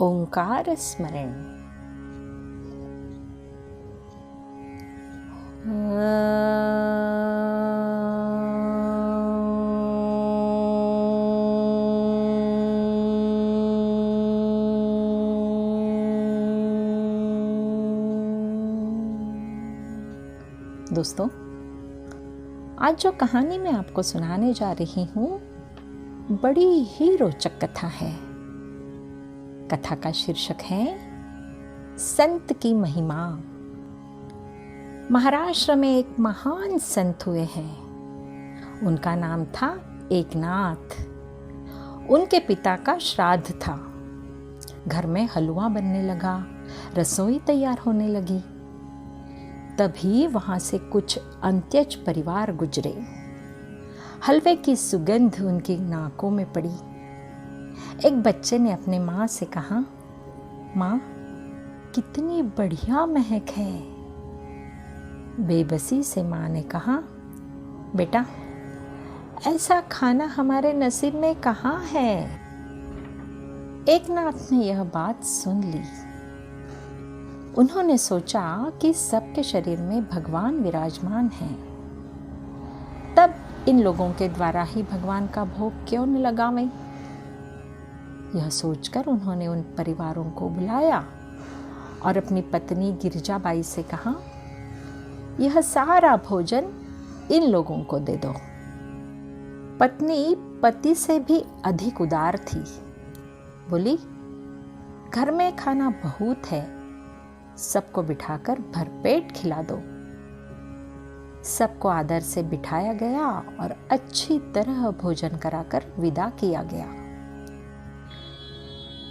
ओंकार स्मरण। दोस्तों, आज जो कहानी मैं आपको सुनाने जा रही हूँ बड़ी ही रोचक कथा है। कथा का शीर्षक है संत की महिमा। महाराष्ट्र में एक महान संत हुए हैं। उनका नाम था एकनाथ। उनके पिता का श्राद्ध था। घर में हलवा बनने लगा, रसोई तैयार होने लगी। तभी वहां से कुछ अंत्यज परिवार गुजरे। हलवे की सुगंध उनकी नाकों में पड़ी। एक बच्चे ने अपने माँ से कहा, माँ, कितनी बढ़िया महक है। बेबसी से माँ ने कहा, बेटा, ऐसा खाना हमारे नसीब में कहाँ है। एकनाथ ने यह बात सुन ली। उन्होंने सोचा कि सबके शरीर में भगवान विराजमान हैं। तब इन लोगों के द्वारा ही भगवान का भोग क्यों न लगावें। यह सोचकर उन्होंने उन परिवारों को बुलाया और अपनी पत्नी गिरिजाबाई से कहा, यह सारा भोजन इन लोगों को दे दो। पत्नी पति से भी अधिक उदार थी। बोली, घर में खाना बहुत है, सबको बिठाकर भरपेट खिला दो। सबको आदर से बिठाया गया और अच्छी तरह भोजन कराकर विदा किया गया।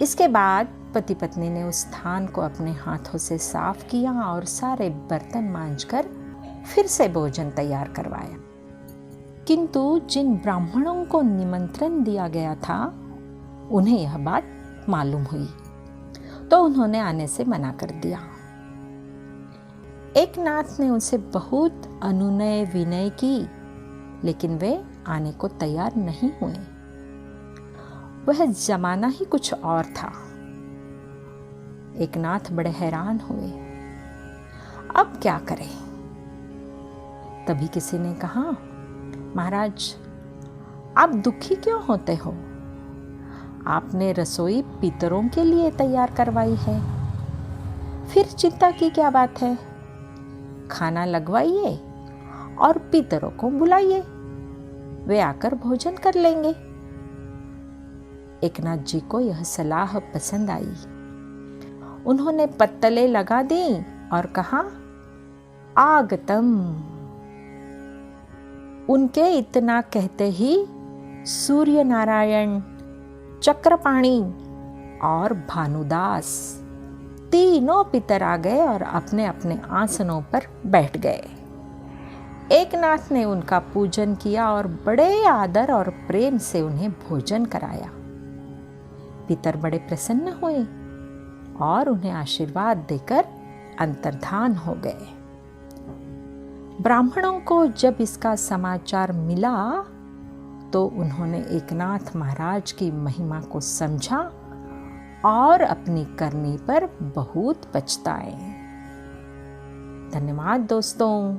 इसके बाद पति पत्नी ने उस स्थान को अपने हाथों से साफ किया और सारे बर्तन मांजकर फिर से भोजन तैयार करवाया। किंतु जिन ब्राह्मणों को निमंत्रण दिया गया था, उन्हें यह बात मालूम हुई, तो उन्होंने आने से मना कर दिया। एकनाथ ने उनसे बहुत अनुनय विनय की, लेकिन वे आने को तैयार नहीं हुए। वह जमाना ही कुछ और था। एकनाथ बड़े हैरान हुए। अब क्या करें? तभी किसी ने कहा, महाराज, आप दुखी क्यों होते हो? आपने रसोई पितरों के लिए तैयार करवाई है, फिर चिंता की क्या बात है? खाना लगवाइए और पितरों को बुलाइए, वे आकर भोजन कर लेंगे। एकनाथ जी को यह सलाह पसंद आई। उन्होंने पत्तले लगा दी और कहा, आगतम। उनके इतना कहते ही सूर्य नारायण, चक्रपाणी और भानुदास तीनों पितर आ गए और अपने अपने आसनों पर बैठ गए। एकनाथ ने उनका पूजन किया और बड़े आदर और प्रेम से उन्हें भोजन कराया। पितर बड़े प्रसन्न हुए और उन्हें आशीर्वाद देकर अंतर्धान हो गए। ब्राह्मणों को जब इसका समाचार मिला तो उन्होंने एकनाथ महाराज की महिमा को समझा और अपनी करनी पर बहुत पछताए। धन्यवाद दोस्तों।